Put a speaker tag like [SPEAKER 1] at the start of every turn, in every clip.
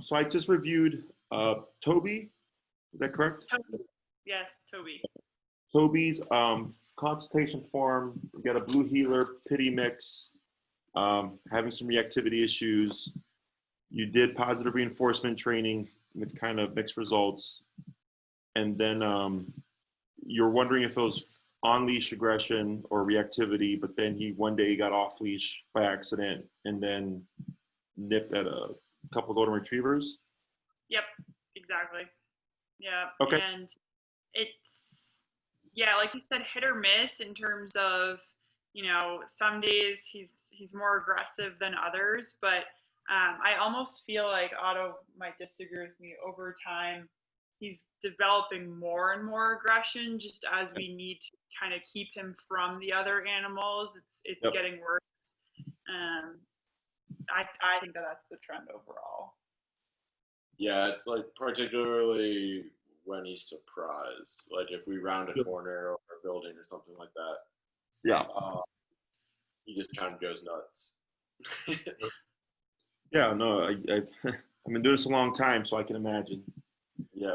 [SPEAKER 1] So I just reviewed Toby. Is that correct?
[SPEAKER 2] Toby. Yes, Toby.
[SPEAKER 1] Toby's consultation form. We got a blue healer, pity mix, having some reactivity issues. You did positive reinforcement training with kind of mixed results. And then you're wondering if it was on-leash aggression or reactivity, but then one day he got off-leash by accident and then nipped at a couple of golden retrievers.
[SPEAKER 2] Yep, exactly. Yeah.
[SPEAKER 1] Okay.
[SPEAKER 2] And it's, yeah, like you said, hit or miss in terms of, some days he's more aggressive than others, but I almost feel like Otto might disagree with me. Over time, he's developing more and more aggression just as we need to kind of keep him from the other animals. It's
[SPEAKER 1] Yep.
[SPEAKER 2] getting worse. I think that's the trend overall.
[SPEAKER 3] Yeah, it's like particularly when he's surprised. Like if we round a corner or a building or something like that.
[SPEAKER 1] Yeah.
[SPEAKER 3] He just kind of goes nuts.
[SPEAKER 1] Yeah, no, I've been doing this a long time, so I can imagine.
[SPEAKER 3] Yeah.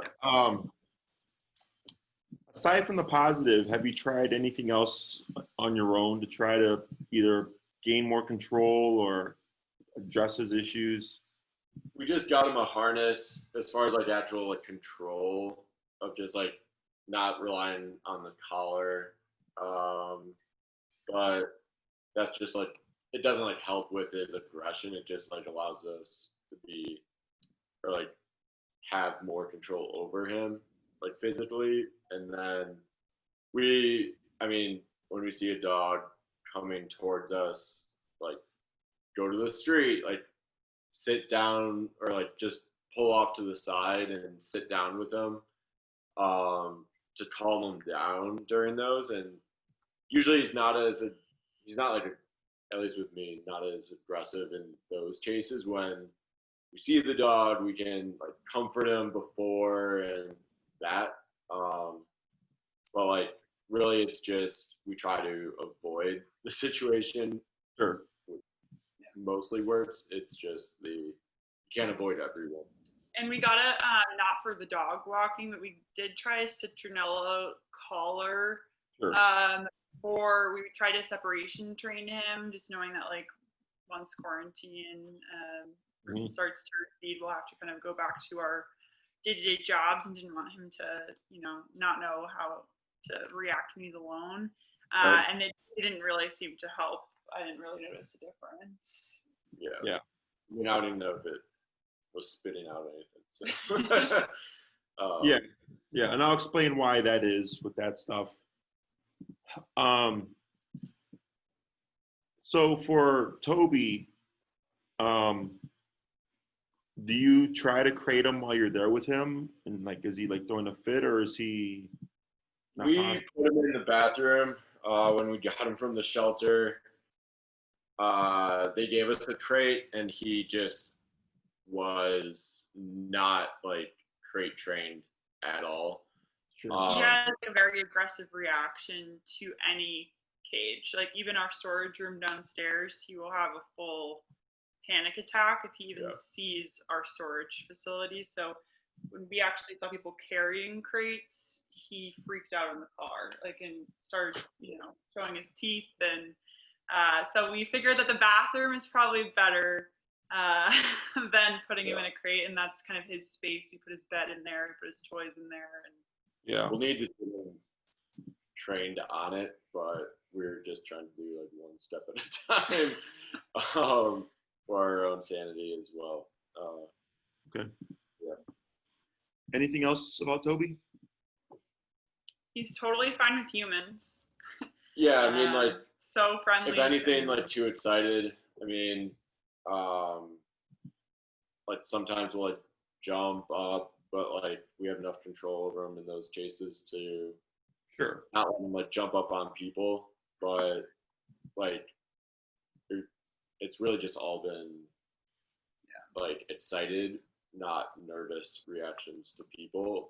[SPEAKER 1] Aside from the positive, have you tried anything else on your own to try to either gain more control or address his issues?
[SPEAKER 3] We just got him a harness as far as like actual like control of just like not relying on the collar. But that's just like, it doesn't like help with his aggression. It just like allows us to be, or like have more control over him, like physically. And then when we see a dog coming towards us, like go to the street, like sit down or like just pull off to the side and sit down with them, to calm them down during those. And usually he's not like, at least with me, not as aggressive in those cases. When we see the dog, we can like comfort him before and that. But like really, it's just we try to avoid the situation.
[SPEAKER 1] Sure.
[SPEAKER 3] Mostly works. It's just you can't avoid everyone.
[SPEAKER 2] And we got a not for the dog walking, but we did try a citronella collar.
[SPEAKER 1] Sure.
[SPEAKER 2] Or we tried to separation train him, just knowing that like once quarantine starts to recede, we'll have to kind of go back to our day-to-day jobs, and didn't want him to, not know how to react when he's alone.
[SPEAKER 1] Right.
[SPEAKER 2] And it didn't really seem to help. I didn't really notice a difference.
[SPEAKER 3] Yeah. I mean, I don't even know if it was spitting out anything. So.
[SPEAKER 1] Yeah, and I'll explain why that is with that stuff. So for Toby, do you try to crate him while you're there with him? And like, is he like throwing a fit, or is he not
[SPEAKER 3] We
[SPEAKER 1] possible?
[SPEAKER 3] put him in the bathroom when we got him from the shelter. They gave us a crate, and he just was not like crate trained at all.
[SPEAKER 1] Sure.
[SPEAKER 2] He has a very aggressive reaction to any cage. Like even our storage room downstairs, he will have a full panic attack if he even sees our storage facility. So when we actually saw people carrying crates, he freaked out in the car, like, and started, showing his teeth. And so we figured that the bathroom is probably better than putting him in a crate, and that's kind of his space. We put his bed in there, we put his toys in there, and
[SPEAKER 3] we'll need to get him trained on it, but we're just trying to do like one step at a time for our own sanity as well.
[SPEAKER 1] Okay.
[SPEAKER 3] Yeah.
[SPEAKER 1] Anything else about Toby?
[SPEAKER 2] He's totally fine with humans.
[SPEAKER 3] Yeah, I mean, like,
[SPEAKER 2] so friendly.
[SPEAKER 3] If anything, like too excited. I mean, like sometimes we'll like jump up, but like we have enough control over him in those cases to not let him like jump up on people. But like it's really just all been like excited, not nervous reactions to people.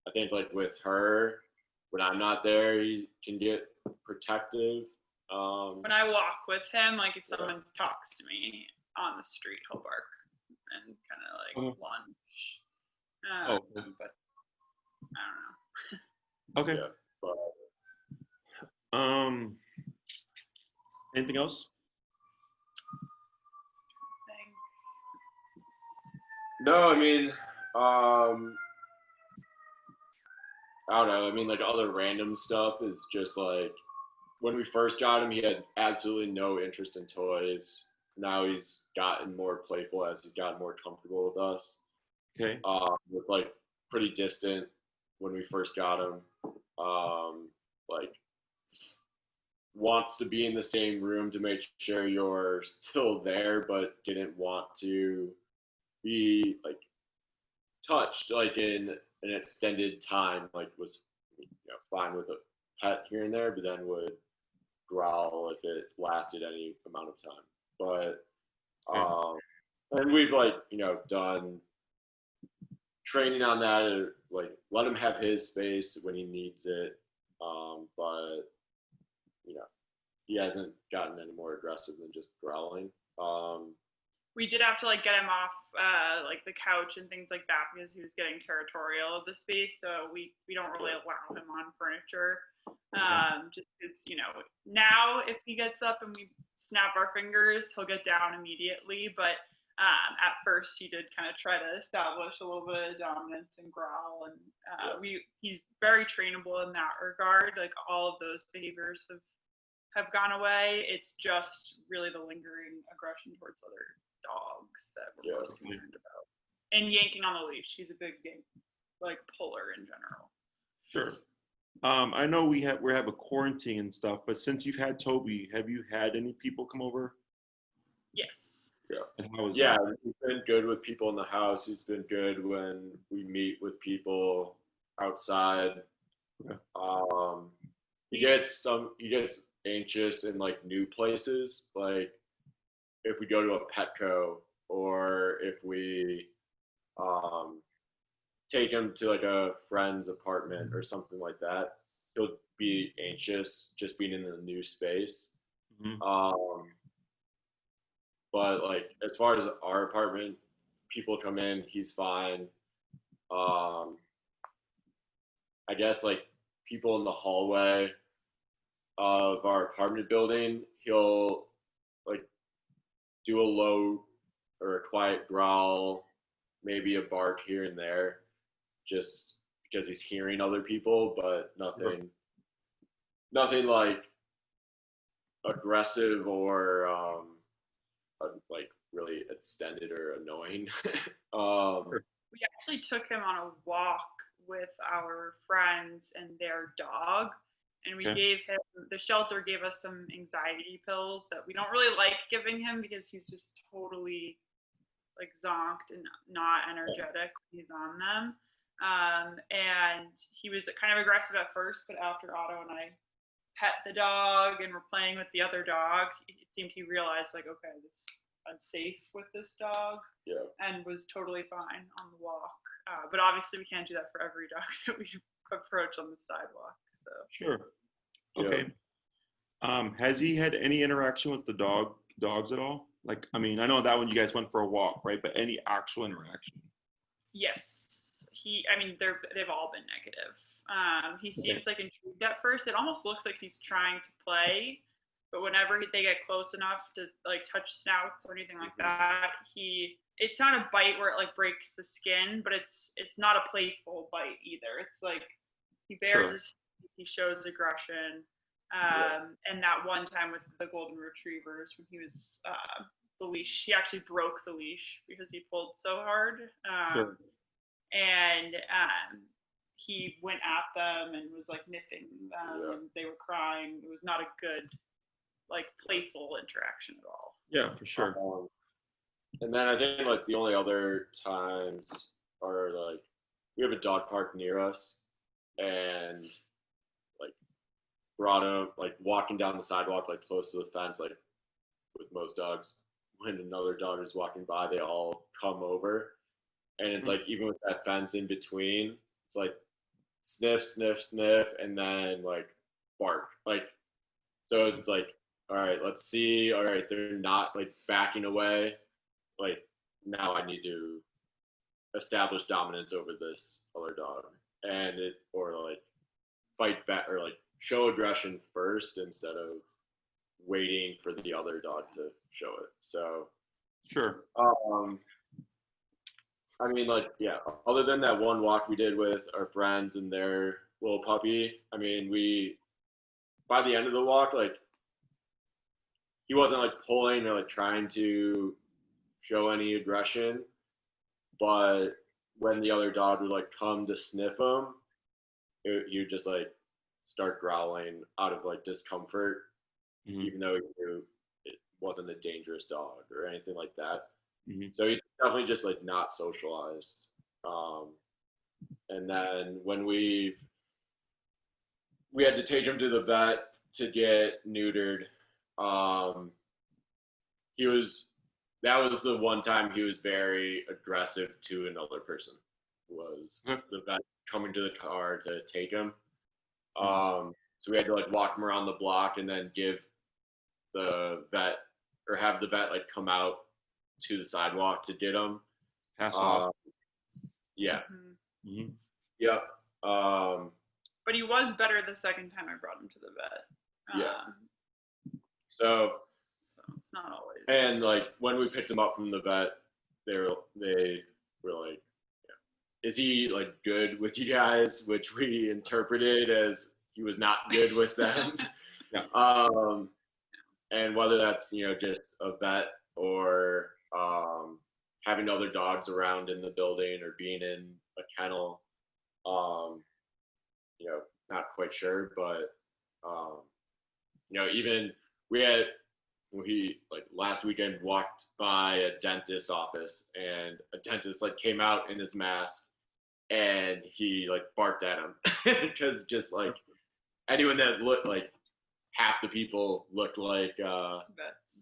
[SPEAKER 3] I think like with her, when I'm not there, he can get protective.
[SPEAKER 2] When I walk with him, like if someone talks to me on the street, he'll bark. and kind of like
[SPEAKER 1] Mhm.
[SPEAKER 2] lunge.
[SPEAKER 1] Oh, okay.
[SPEAKER 2] But I don't know.
[SPEAKER 1] Okay.
[SPEAKER 3] Yeah, but
[SPEAKER 1] Anything else?
[SPEAKER 2] Thing.
[SPEAKER 3] no, I mean, I don't know. I mean, like other random stuff is just like when we first got him, he had absolutely no interest in toys. Now he's gotten more playful as he's gotten more comfortable with us.
[SPEAKER 1] Okay.
[SPEAKER 3] Was like pretty distant when we first got him. Like wants to be in the same room to make sure you're still there, but didn't want to be like touched like in an extended time. Like was fine with a pet here and there, but then would growl if it lasted any amount of time. But and we've like done training on that, like let him have his space when he needs it. But he hasn't gotten any more aggressive than just growling.
[SPEAKER 2] We did have to like get him off like the couch and things like that because he was getting territorial of the space. So we don't really allow him on furniture. Just because now if he gets up and we snap our fingers, he'll get down immediately. But at first he did kind of try to establish a little bit of dominance and growl, and he's very trainable in that regard. Like all of those behaviors have gone away. It's just really the lingering aggression towards other dogs that we're most concerned about. And yanking on the leash. He's a big like puller in general.
[SPEAKER 1] Sure. I know we have a quarantine and stuff, but since you've had Toby, have you had any people come over?
[SPEAKER 2] Yes.
[SPEAKER 3] Yeah.
[SPEAKER 1] And how was
[SPEAKER 3] Yeah,
[SPEAKER 1] that?
[SPEAKER 3] he's been good with people in the house. He's been good when we meet with people outside.
[SPEAKER 1] Okay.
[SPEAKER 3] He gets anxious in like new places, like if we go to a Petco or if we take him to like a friend's apartment or something like that. He'll be anxious just being in a new space.
[SPEAKER 1] Mm-hmm.
[SPEAKER 3] But like as far as our apartment, people come in, he's fine. I guess like people in the hallway of our apartment building, he'll like do a low or a quiet growl, maybe a bark here and there, just because he's hearing other people, but nothing like aggressive or like really extended or annoying.
[SPEAKER 2] We actually took him on a walk with our friends and their dog, and we gave him, the shelter gave us some anxiety pills that we don't really like giving him because he's just totally like zonked and not energetic when he's on them. And he was kind of aggressive at first, but after Otto and I pet the dog and were playing with the other dog, it seemed he realized like, okay, I'm safe with this dog, and was totally fine on the walk. But obviously we can't do that for every dog that we approach on the sidewalk. So
[SPEAKER 1] Sure. Okay. Has he had any interaction with the dogs at all? Like, I mean, I know that when you guys went for a walk, right? But any actual interaction?
[SPEAKER 2] Yes, they've all been negative. He seems like intrigued at first. It almost looks like he's trying to play, but whenever they get close enough to like touch snouts or anything like that, it's not a bite where it like breaks the skin, but it's not a playful bite either. It's like he bares his teeth, he shows aggression. And that one time with the golden retrievers when he was the leash, he actually broke the leash because he pulled so hard. And he went at them and was like nipping them, and they were crying. It was not a good, like, playful interaction at all.
[SPEAKER 1] Yeah, for sure.
[SPEAKER 3] And then I think like the only other times are like we have a dog park near us, and like brought him like walking down the sidewalk like close to the fence, like with most dogs. When another dog is walking by, they all come over. And it's like even with that fence in between, it's like sniff, sniff, sniff, and then like bark. Like so it's like, all right, let's see. All right, they're not like backing away. Like now I need to establish dominance over this other dog, and or like fight back or like show aggression first instead of waiting for the other dog to show it. So
[SPEAKER 1] Sure.
[SPEAKER 3] I mean, like, yeah, other than that one walk we did with our friends and their little puppy, I mean, by the end of the walk, like, he wasn't like pulling or like trying to show any aggression, but when the other dog would like come to sniff him, he would just like start growling out of like discomfort, even though he knew it wasn't a dangerous dog or anything like that. So he's definitely just like not socialized. And then when we had to take him to the vet to get neutered, that was the one time he was very aggressive to another person. Was the vet coming to the car to take him? So we had to like walk him around the block and then give the vet or have the vet like come out to the sidewalk to get him.
[SPEAKER 1] Pass off.
[SPEAKER 3] Yeah.
[SPEAKER 2] Mm-hmm.
[SPEAKER 3] Yep.
[SPEAKER 2] But he was better the second time I brought him to the vet.
[SPEAKER 3] Yeah. So
[SPEAKER 2] it's not always.
[SPEAKER 3] And like when we picked him up from the vet, they were like, yeah, is he like good with you guys? Which we interpreted as he was not good with them.
[SPEAKER 1] Yeah.
[SPEAKER 3] And whether that's just a vet or having other dogs around in the building or being in a kennel, not quite sure, but even we like last weekend walked by a dentist's office and a dentist like came out in his mask and he like barked at him because just like anyone that looked like half the people looked like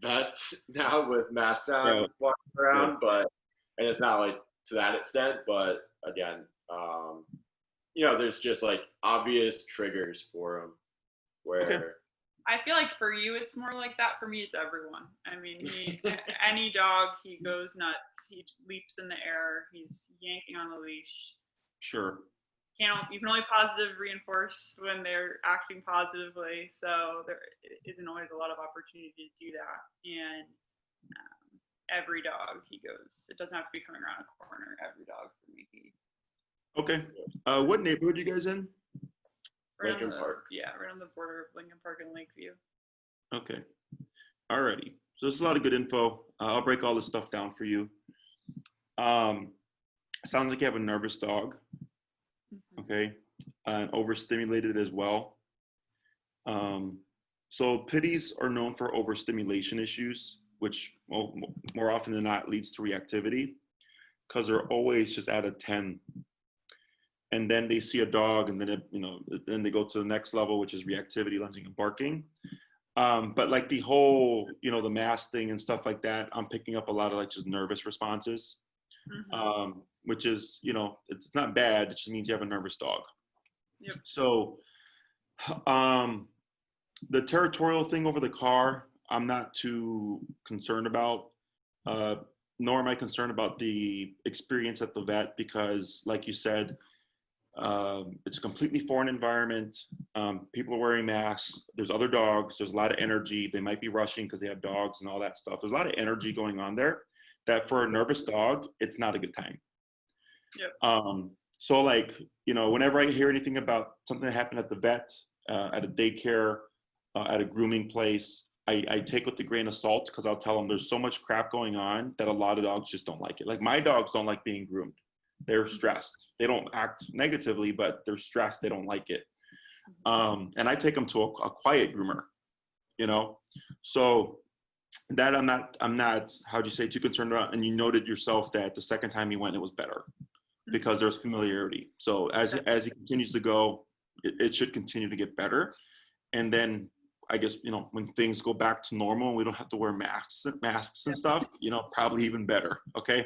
[SPEAKER 3] vets now with masks on walking around, and it's not like to that extent, but again, there's just like obvious triggers for them where
[SPEAKER 2] I feel like for you it's more like that. For me it's everyone. I mean, any dog, he goes nuts, he leaps in the air, he's yanking on the leash.
[SPEAKER 1] Sure.
[SPEAKER 2] You can only positive reinforce when they're acting positively, so there isn't always a lot of opportunity to do that. And every dog he goes, it doesn't have to be coming around a corner. Every dog for me.
[SPEAKER 1] Okay. What neighborhood you guys in?
[SPEAKER 3] Lincoln Park.
[SPEAKER 2] Yeah, right on the border of Lincoln Park and Lakeview.
[SPEAKER 1] Okay. Alrighty. So there's a lot of good info. I'll break all this stuff down for you. Sounds like you have a nervous dog. Okay. And overstimulated as well. So pitties are known for overstimulation issues, which more often than not leads to reactivity because they're always just at a 10. And then they see a dog and then, then they go to the next level, which is reactivity, lunging and barking. But like the whole, the mask thing and stuff like that, I'm picking up a lot of like just nervous responses, which is, it's not bad. It just means you have a nervous dog.
[SPEAKER 2] Yep.
[SPEAKER 1] So the territorial thing over the car, I'm not too concerned about, nor am I concerned about the experience at the vet because like you said, it's a completely foreign environment. People are wearing masks. There's other dogs. There's a lot of energy. They might be rushing because they have dogs and all that stuff. There's a lot of energy going on there that for a nervous dog, it's not a good time.
[SPEAKER 2] Yep.
[SPEAKER 1] So like, whenever I hear anything about something that happened at the vet, at a daycare, at a grooming place, I take with a grain of salt because I'll tell them there's so much crap going on that a lot of dogs just don't like it. Like my dogs don't like being groomed. They're stressed. They don't act negatively, but they're stressed. They don't like it. And I take them to a quiet groomer, So that I'm not, how'd you say, too concerned about. And you noted yourself that the second time you went, it was better because there's familiarity. So as he continues to go, it should continue to get better. And then I guess, when things go back to normal and we don't have to wear masks and stuff, probably even better. Okay.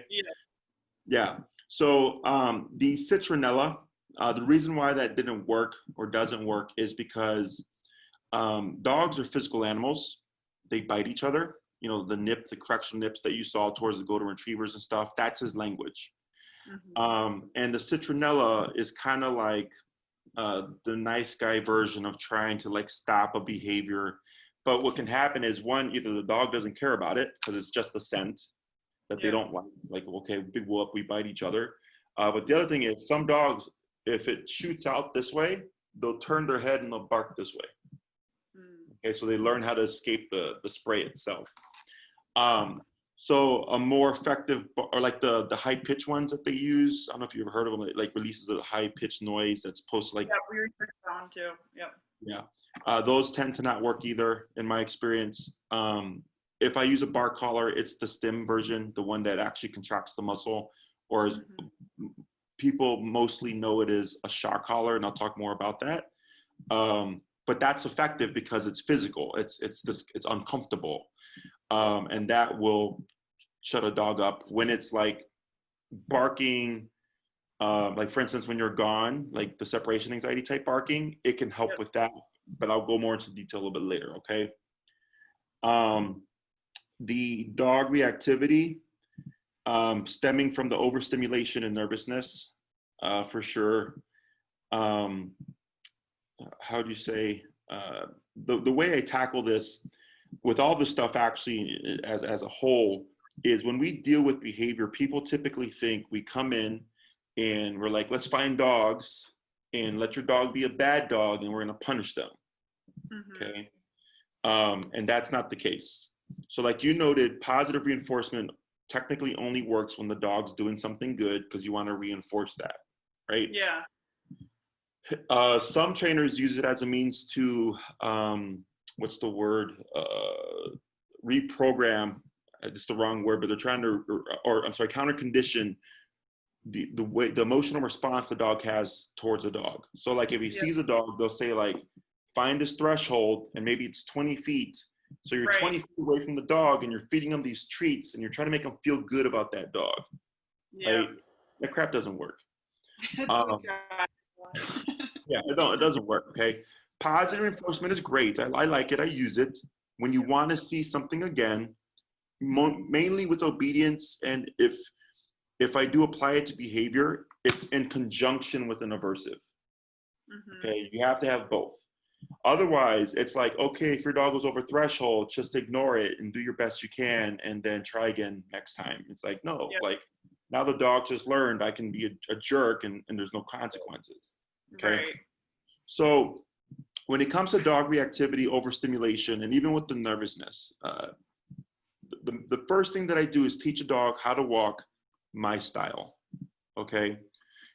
[SPEAKER 1] Yeah. So the citronella, the reason why that didn't work or doesn't work is because dogs are physical animals. They bite each other. you know, the nip, the correctional nips that you saw towards the golden retrievers and stuff, that's his language. And the citronella is kind of like the nice guy version of trying to like stop a behavior. But what can happen is, one, either the dog doesn't care about it because it's just a scent that they don't like, okay, big whoop, we bite each other. But the other thing is, some dogs, if it shoots out this way, they'll turn their head and they'll bark this way. Okay, so they learn how to escape the spray itself. So a more effective, or like the high pitch ones that they use, I don't know if you've heard of them, it like releases a high pitched noise that's supposed to like.
[SPEAKER 2] Yeah, weird sound too. Yep.
[SPEAKER 1] Yeah, those tend to not work either in my experience. If I use a bark collar, it's the stim version, the one that actually contracts the muscle, or as people mostly know it as a shock collar, and I'll talk more about that. But that's effective because it's physical. It's uncomfortable, and that will shut a dog up. When it's like barking, like for instance, when you're gone, like the separation anxiety type barking, it can help with that. But I'll go more into detail a little bit later. Okay. The dog reactivity, stemming from the overstimulation and nervousness, for sure. How do you say, the way I tackle this with all the stuff actually as a whole is, when we deal with behavior, people typically think we come in and we're like, let's find dogs and let your dog be a bad dog and we're going to punish them. Okay. And that's not the case. So like you noted, positive reinforcement technically only works when the dog's doing something good, because you want to reinforce that, right?
[SPEAKER 2] Yeah.
[SPEAKER 1] Some trainers use it as a means to, what's the word? Reprogram. It's the wrong word, but they're trying to, counter condition the way, the emotional response the dog has towards a dog. So like if he sees a dog, they'll say like, find his threshold, and maybe it's 20 feet. So you're 20 feet away from the dog and you're feeding him these treats and you're trying to make him feel good about that dog. Right? That crap doesn't work. Yeah, it doesn't work. Okay. Positive reinforcement is great. I like it. I use it when you want to see something again, mainly with obedience. And if I do apply it to behavior, it's in conjunction with an aversive. Okay. You have to have both. Otherwise, it's like, okay, if your dog goes over threshold, just ignore it and do your best you can, and then try again next time. It's like, no, like now the dog just learned I can be a jerk and there's no consequences. Okay.
[SPEAKER 2] Right.
[SPEAKER 1] So when it comes to dog reactivity, overstimulation, and even with the nervousness, the first thing that I do is teach a dog how to walk my style. Okay.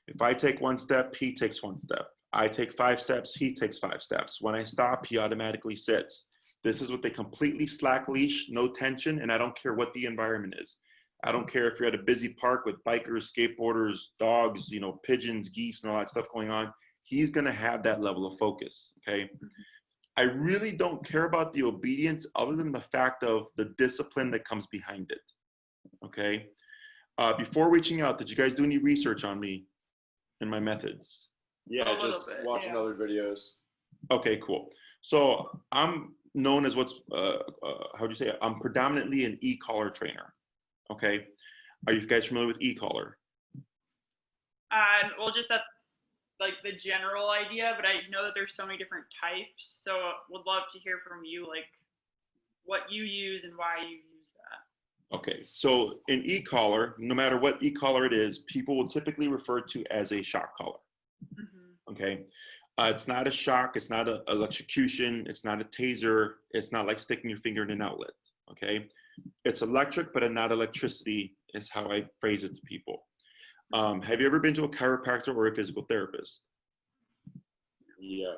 [SPEAKER 1] If I take one step, he takes one step. I take 5 steps, he takes 5 steps. When I stop, he automatically sits. This is with a completely slack leash, no tension, and I don't care what the environment is. I don't care if you're at a busy park with bikers, skateboarders, dogs, you know, pigeons, geese, and all that stuff going on. He's going to have that level of focus, okay? I really don't care about the obedience other than the fact of the discipline that comes behind it, okay? Before reaching out, did you guys do any research on me and my methods?
[SPEAKER 3] Yeah, just watching other videos.
[SPEAKER 1] Okay, cool. So I'm known as what's, how do you say it? I'm predominantly an e-collar trainer. Okay. Are you guys familiar with e-collar?
[SPEAKER 2] Well, just that, like the general idea, but I know that there's so many different types. So would love to hear from you, like what you use and why you use that.
[SPEAKER 1] Okay. So in e-collar, no matter what e-collar it is, people will typically refer to as a shock collar. Okay. It's not a shock. It's not an electrocution. It's not a taser. It's not like sticking your finger in an outlet. Okay. It's electric, but not electricity is how I phrase it to people. Have you ever been to a chiropractor or a physical therapist?
[SPEAKER 3] Yeah.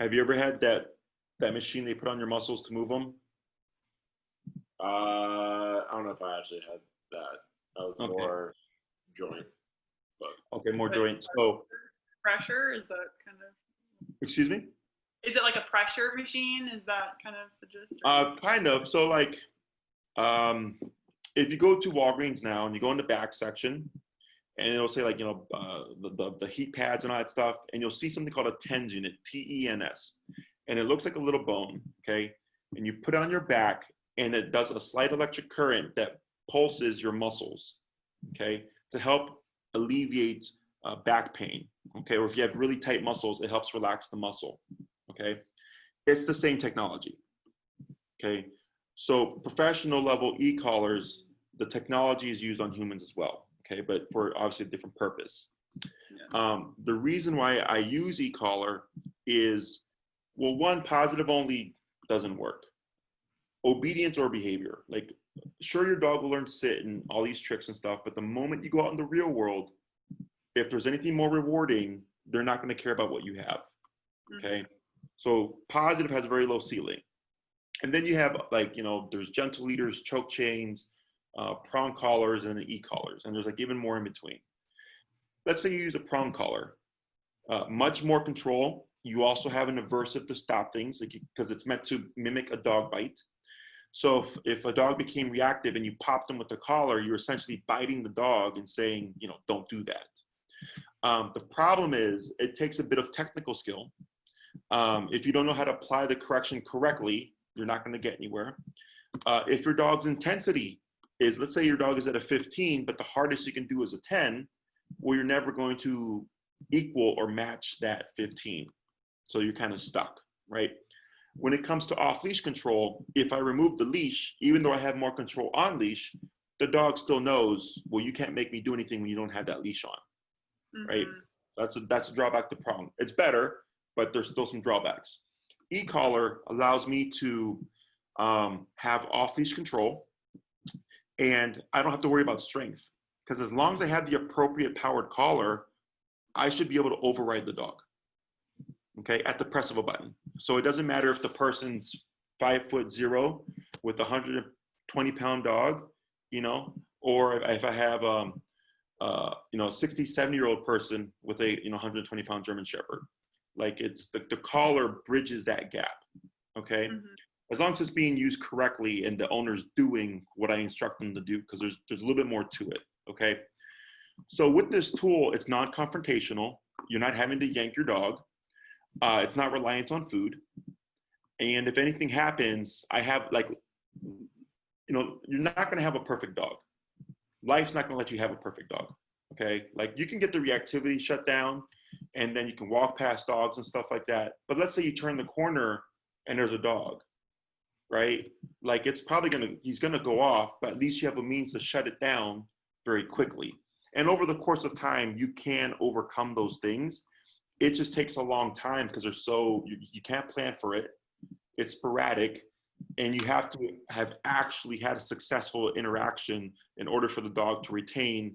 [SPEAKER 1] Have you ever had that machine they put on your muscles to move them?
[SPEAKER 3] I don't know if I actually had that. That was more joint. But.
[SPEAKER 1] Okay, more joint. So
[SPEAKER 2] pressure, is that kind of?
[SPEAKER 1] Excuse me?
[SPEAKER 2] Is it like a pressure machine? Is that kind of the gist?
[SPEAKER 1] Kind of. So like, if you go to Walgreens now and you go in the back section, and it'll say like, you know, the heat pads and all that stuff, and you'll see something called a TENS unit, TENS, and it looks like a little bone, okay? And you put it on your back, and it does a slight electric current that pulses your muscles, okay, to help alleviate back pain, okay, or if you have really tight muscles, it helps relax the muscle, okay. It's the same technology, okay. So professional level e-collars, the technology is used on humans as well, okay, but for obviously a different purpose. The reason why I use e-collar is, well, one, positive only doesn't work. Obedience or behavior, like, sure, your dog will learn to sit and all these tricks and stuff, but the moment you go out in the real world, if there's anything more rewarding, they're not going to care about what you have, okay? So positive has a very low ceiling. And then you have, like, you know, there's gentle leaders, choke chains, prong collars, and e-collars, and there's like even more in between. Let's say you use a prong collar, much more control. You also have an aversive to stop things, like, because it's meant to mimic a dog bite. So if a dog became reactive and you popped them with the collar, you're essentially biting the dog and saying, you know, don't do that. The problem is it takes a bit of technical skill. If you don't know how to apply the correction correctly, you're not going to get anywhere. If your dog's intensity is, let's say your dog is at a 15, but the hardest you can do is a 10, well, you're never going to equal or match that 15. So you're kind of stuck, right? When it comes to off-leash control, if I remove the leash, even though I have more control on leash, the dog still knows, well, you can't make me do anything when you don't have that leash on, right? That's a drawback to prong. It's better, but there's still some drawbacks. E-collar allows me to have off-leash control, and I don't have to worry about strength, because as long as I have the appropriate powered collar, I should be able to override the dog, okay, at the press of a button. So it doesn't matter if the person's 5'0" with a 120-pound dog, you know, or if I have you know, a 60, 70-year-old person with a, you know, 120-pound German Shepherd. Like, it's the collar bridges that gap, okay? As long as it's being used correctly and the owner's doing what I instruct them to do, because there's a little bit more to it, okay? So with this tool, it's non-confrontational. You're not having to yank your dog. It's not reliant on food. And if anything happens, I have, like, you know, you're not going to have a perfect dog. Life's not going to let you have a perfect dog, okay? Like, you can get the reactivity shut down, and then you can walk past dogs and stuff like that. But let's say you turn the corner and there's a dog, right? Like, it's probably he's going to go off, but at least you have a means to shut it down very quickly. And over the course of time, you can overcome those things. It just takes a long time because you can't plan for it. It's sporadic, and you have to have actually had a successful interaction in order for the dog to retain,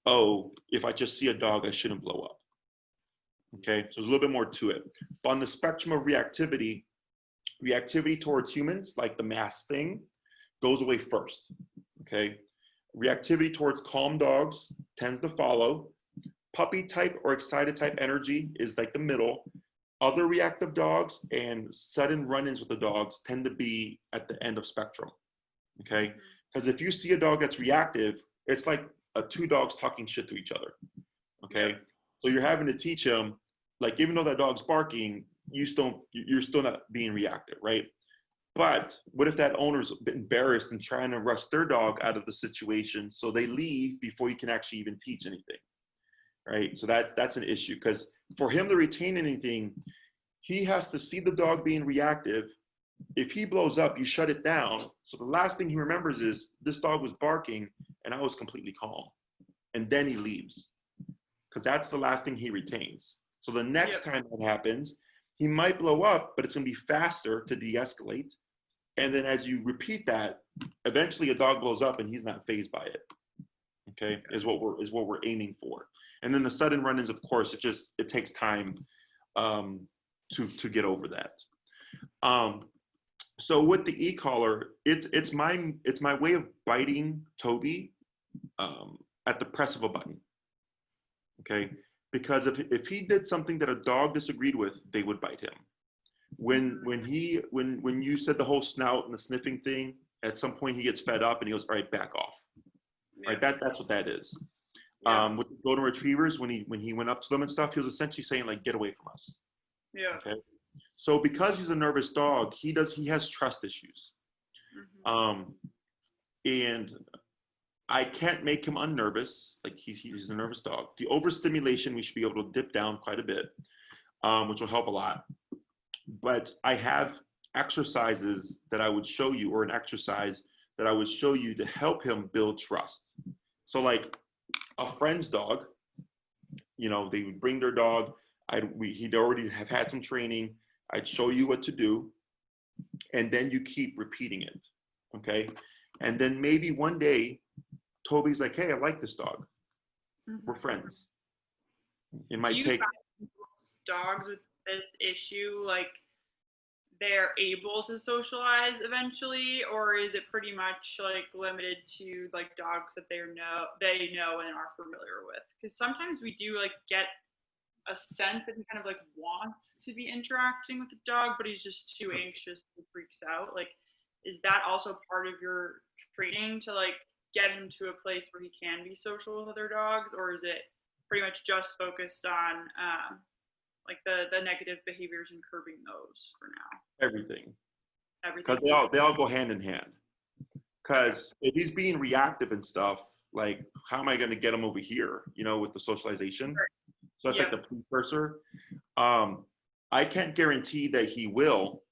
[SPEAKER 1] oh, if I just see a dog, I shouldn't blow up. Okay, so there's a little bit more to it. But on the spectrum of reactivity towards humans, like the mass thing, goes away first, okay? Reactivity towards calm dogs tends to follow. Puppy type or excited type energy is like the middle. Other reactive dogs and sudden run-ins with the dogs tend to be at the end of spectrum, okay? Because if you see a dog that's reactive, it's like two dogs talking shit to each other, okay? So you're having to teach him, like, even though that dog's barking, you're still not being reactive, right? But what if that owner's embarrassed and trying to rush their dog out of the situation, so they leave before you can actually even teach anything, right? So that's an issue, because for him to retain anything, he has to see the dog being reactive. If he blows up, you shut it down. So the last thing he remembers is this dog was barking and I was completely calm. And then he leaves, because that's the last thing he retains. So the next time that happens, he might blow up, but it's going to be faster to de-escalate. And then as you repeat that, eventually a dog blows up and he's not fazed by it. Okay, is what we're aiming for. And then the sudden run-ins, of course, it takes time to get over that. So with the e-collar, it's my way of biting Toby at the press of a button. Okay, because if he did something that a dog disagreed with, they would bite him. When you said the whole snout and the sniffing thing, at some point he gets fed up and he goes, all right, back off. Right, that's what that is. With the golden retrievers, when he went up to them and stuff, he was essentially saying, like, get away from us. Yeah. Okay. So because he's a nervous dog, he has trust issues. And I can't make him unnervous. Like he's a nervous dog. The overstimulation, we should be able to dip down quite a bit, which will help a lot. But I have exercises that I would show you, or an exercise that I would show you to help him build trust. So like a friend's dog, you know, they would bring their dog. He'd already have had some training. I'd show you what to do, and then you keep repeating it, okay? And then maybe one day, Toby's like, hey, I like this dog. We're friends. It might take.
[SPEAKER 2] Dogs with this issue, like they're able to socialize eventually, or is it pretty much like limited to like dogs that they know and are familiar with? Because sometimes we do like get a sense that he kind of like wants to be interacting with the dog, but he's just too anxious and freaks out. Like, is that also part of your training to like get him to a place where he can be social with other dogs, or is it pretty much just focused on like the negative behaviors and curbing those for now?
[SPEAKER 1] Everything. Because they all go hand in hand. Because if he's being reactive and stuff, like how am I going to get him over here, you know, with the socialization? Right. So that's like the precursor. I can't guarantee that he will.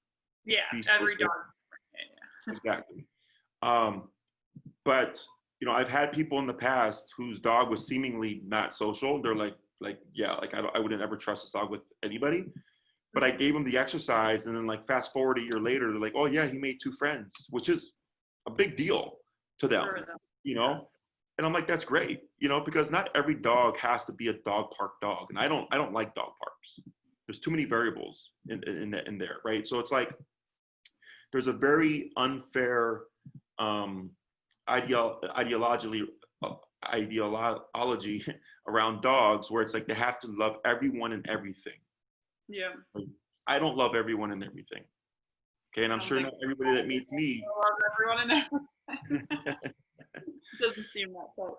[SPEAKER 2] Yeah, every dog.
[SPEAKER 1] Yeah. Exactly. But you know, I've had people in the past whose dog was seemingly not social. They're like yeah, like I wouldn't ever trust this dog with anybody. But I gave them the exercise, and then like fast forward a year later, they're like, oh yeah, he made 2 friends, which is a big deal to them, you know. And I'm like, that's great, you know, because not every dog has to be a dog park dog, and I don't like dog parks. There's too many variables in there, right? So it's like there's a very unfair ideology around dogs where it's like they have to love everyone and everything.
[SPEAKER 2] Yeah.
[SPEAKER 1] I don't love everyone and everything. Okay, and I'm sure not everybody that meets me.
[SPEAKER 2] I love everyone and everything. Doesn't seem that close.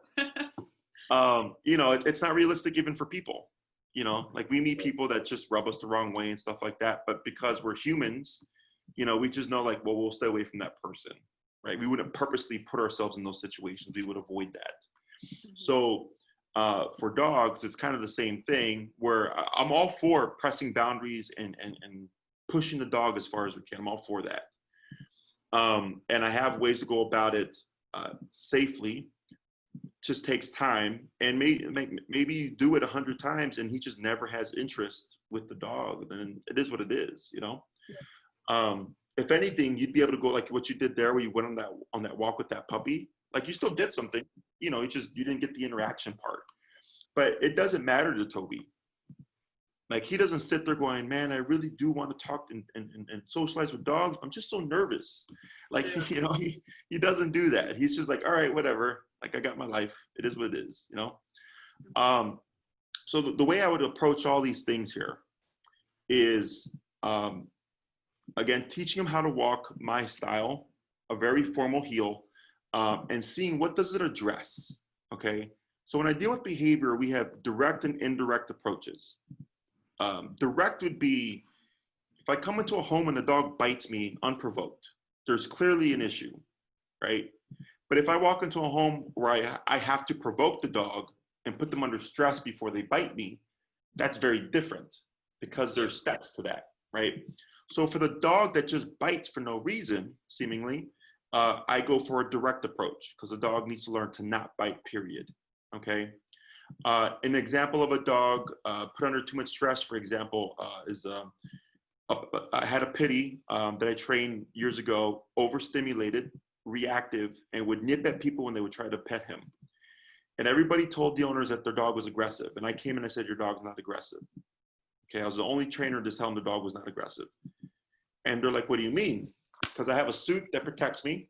[SPEAKER 1] You know, it's not realistic even for people. You know, like we meet people that just rub us the wrong way and stuff like that. But because we're humans, you know, we just know like, well, we'll stay away from that person, right? We wouldn't purposely put ourselves in those situations. We would avoid that. So for dogs, it's kind of the same thing where I'm all for pressing boundaries and pushing the dog as far as we can. I'm all for that. And I have ways to go about it safely. Just takes time, and maybe you do it 100 times and he just never has interest with the dog, then it is what it is, you know. If anything, you'd be able to go like what you did there, where you went on that walk with that puppy. Like you still did something, you know, you didn't get the interaction part. But it doesn't matter to Toby. Like he doesn't sit there going, man, I really do want to talk and socialize with dogs. I'm just so nervous. Like, you know, he doesn't do that. He's just like, all right, whatever. Like I got my life. It is what it is, you know? So the way I would approach all these things here is, again, teaching him how to walk my style, a very formal heel, and seeing what does it address, okay? So when I deal with behavior, we have direct and indirect approaches. Direct would be, if I come into a home and the dog bites me unprovoked, there's clearly an issue, right? But if I walk into a home where I have to provoke the dog and put them under stress before they bite me, that's very different because there's steps to that, right? So for the dog that just bites for no reason, seemingly, I go for a direct approach because the dog needs to learn to not bite, period, okay? An example of a dog put under too much stress, for example, is I had a pitty that I trained years ago, overstimulated, reactive, and would nip at people when they would try to pet him. And everybody told the owners that their dog was aggressive. And I came in and I said, your dog's not aggressive. Okay, I was the only trainer to tell them the dog was not aggressive. And they're like, what do you mean? Because I have a suit that protects me.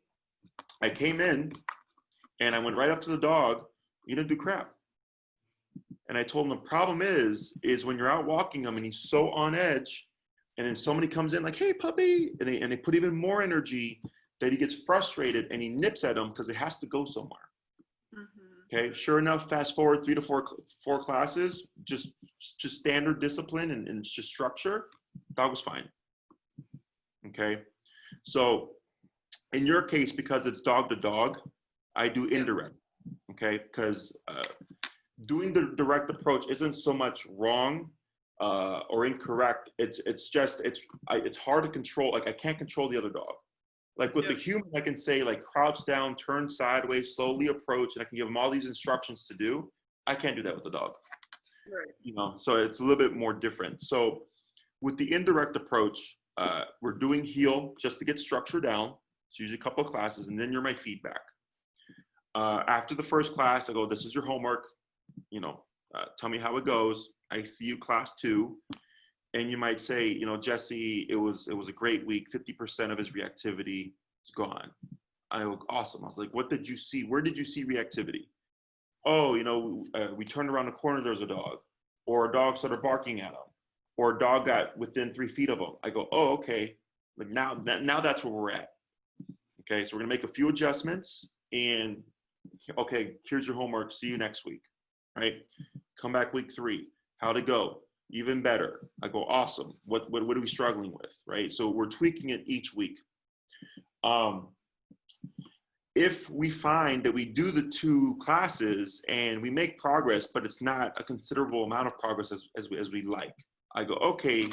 [SPEAKER 1] I came in and I went right up to the dog. You didn't do crap. And I told him the problem is when you're out walking him and he's so on edge, and then somebody comes in like, hey, puppy, and they put even more energy, that he gets frustrated and he nips at him because it has to go somewhere. Okay, sure enough, fast forward 3 to 4 classes, just standard discipline and just structure, dog was fine. Okay, so In your case, because it's dog to dog, I do indirect, okay? Because doing the direct approach isn't so much wrong or incorrect. It's just it's hard to control. Like I can't control the other dog. Like with the human, I can say like crouch down, turn sideways, slowly approach, and I can give them all these instructions to do. I can't do that with the dog.
[SPEAKER 2] Right.
[SPEAKER 1] You know, so it's a little bit more different. So with the indirect approach, we're doing heel just to get structure down. It's usually a couple of classes, and then you're my feedback. After the first class, I go, this is your homework. You know, tell me how it goes. I see you class 2. And you might say, you know, Jesse, it was a great week. 50% of his reactivity is gone. I go, awesome. I was like, what did you see? Where did you see reactivity? Oh, you know, we turned around the corner, there's a dog. Or a dog started barking at him. Or a dog got within 3 feet of him. I go, oh, okay. Like now that's where we're at. Okay, so we're gonna make a few adjustments and okay, here's your homework. See you next week, right? Come back week 3. How'd it go? Even better. I go, awesome. What are we struggling with, right? So we're tweaking it each week. If we find that we do the 2 classes and we make progress, but it's not a considerable amount of progress as we like, I go, okay,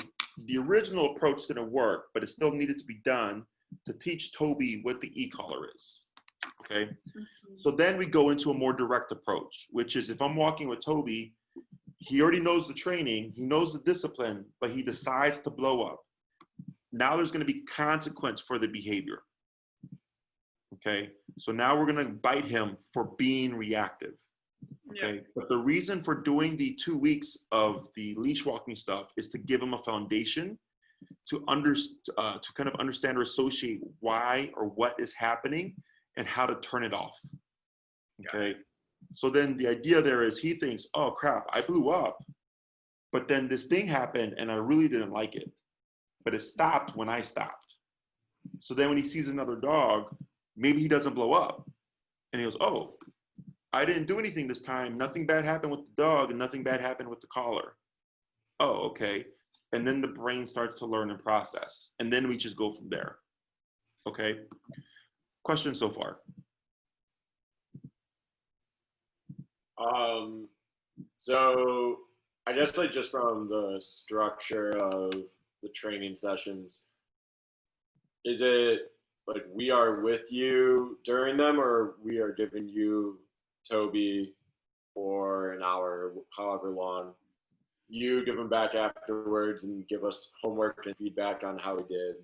[SPEAKER 1] the original approach didn't work, but it still needed to be done to teach Toby what the e-collar is, okay? So then we go into a more direct approach, which is if I'm walking with Toby, he already knows the training, he knows the discipline, but he decides to blow up. Now there's gonna be consequence for the behavior, okay? So now we're gonna bite him for being reactive, okay? But the reason for doing the 2 weeks of the leash walking stuff is to give him a foundation to kind of understand or associate why or what is happening and how to turn it off, okay? So then the idea there is he thinks, oh crap, I blew up, but then this thing happened and I really didn't like it, but it stopped when I stopped. So then when he sees another dog, maybe he doesn't blow up and he goes, oh, I didn't do anything this time. Nothing bad happened with the dog and nothing bad happened with the collar. Oh, okay. And then the brain starts to learn and process. And then we just go from there. Okay. Questions so far?
[SPEAKER 3] So I guess like just from the structure of the training sessions, is it like we are with you during them or we are giving you Toby for an hour, however long, you give him back afterwards and give us homework and feedback on how he did,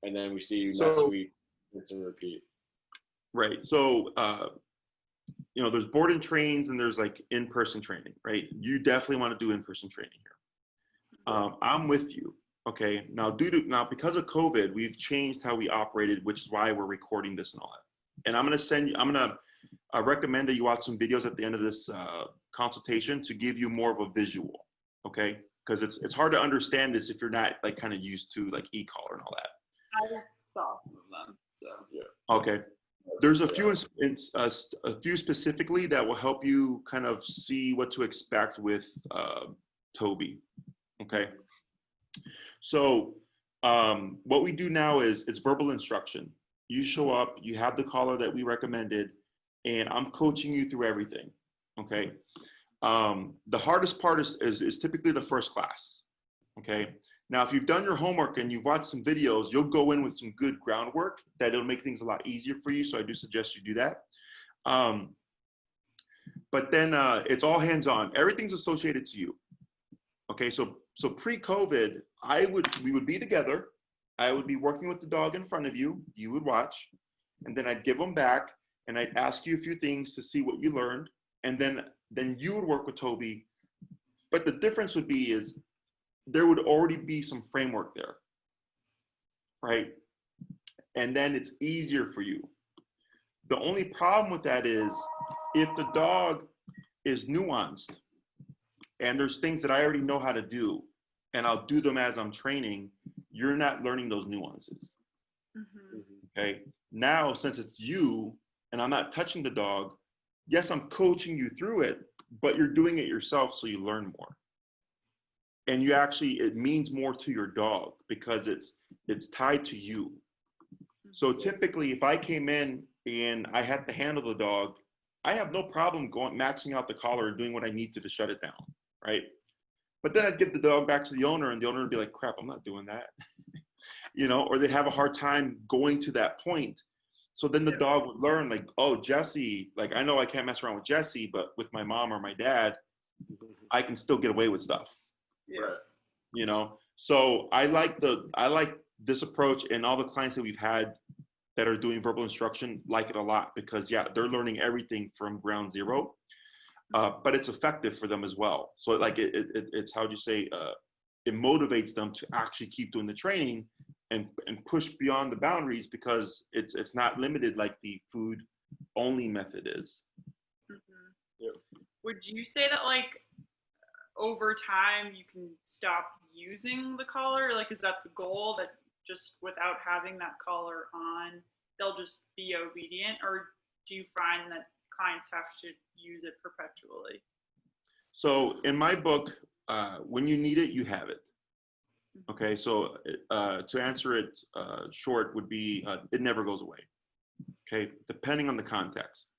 [SPEAKER 3] and then we see you next week, rinse and repeat.
[SPEAKER 1] Right. So you know, there's board and trains and there's like in-person training, right? You definitely want to do in-person training here. I'm with you. Okay. Now because of COVID, we've changed how we operated, which is why we're recording this and all that. And I'm gonna recommend that you watch some videos at the end of this consultation to give you more of a visual. Okay. Because it's hard to understand this if you're not like kind of used to like e-collar and all that.
[SPEAKER 2] I saw some of them, so.
[SPEAKER 3] Yeah.
[SPEAKER 1] Okay. There's a few specifically that will help you kind of see what to expect with Toby. Okay. So what we do now is it's verbal instruction. You show up, you have the collar that we recommended, and I'm coaching you through everything. Okay. The hardest part is typically the first class. Okay. Now, if you've done your homework and you've watched some videos, you'll go in with some good groundwork that it'll make things a lot easier for you. So I do suggest you do that. But then it's all hands-on. Everything's associated to you. Okay, so pre-COVID, we would be together. I would be working with the dog in front of you. You would watch, and then I'd give them back, and I'd ask you a few things to see what you learned, and then you would work with Toby. But the difference would be is there would already be some framework there, right? And then it's easier for you. The only problem with that is if the dog is nuanced and there's things that I already know how to do and I'll do them as I'm training, you're not learning those nuances. Okay. Now, since it's you and I'm not touching the dog, yes, I'm coaching you through it, but you're doing it yourself so you learn more. And it means more to your dog because it's tied to you. So typically, if I came in and I had to handle the dog, I have no problem going maxing out the collar and doing what I need to shut it down, right? But then I'd give the dog back to the owner, and the owner would be like, "Crap, I'm not doing that," you know, or they'd have a hard time going to that point. So then the dog would learn, like, "Oh, Jesse, like I know I can't mess around with Jesse, but with my mom or my dad, I can still get away with stuff."
[SPEAKER 2] Yeah.
[SPEAKER 1] You know, so I like this approach, and all the clients that we've had that are doing verbal instruction like it a lot, because they're learning everything from ground zero, but it's effective for them as well. So like it's, how do you say, it motivates them to actually keep doing the training and push beyond the boundaries, because it's not limited like the food only method is.
[SPEAKER 2] Mm-hmm. Yep. Would you say that like over time you can stop using the collar? Like, is that the goal, that just without having that collar on, they'll just be obedient? Or do you find that clients have to use it perpetually?
[SPEAKER 1] So in my book, when you need it, you have it. Okay, so to answer it short would be, it never goes away. Okay, depending on the context.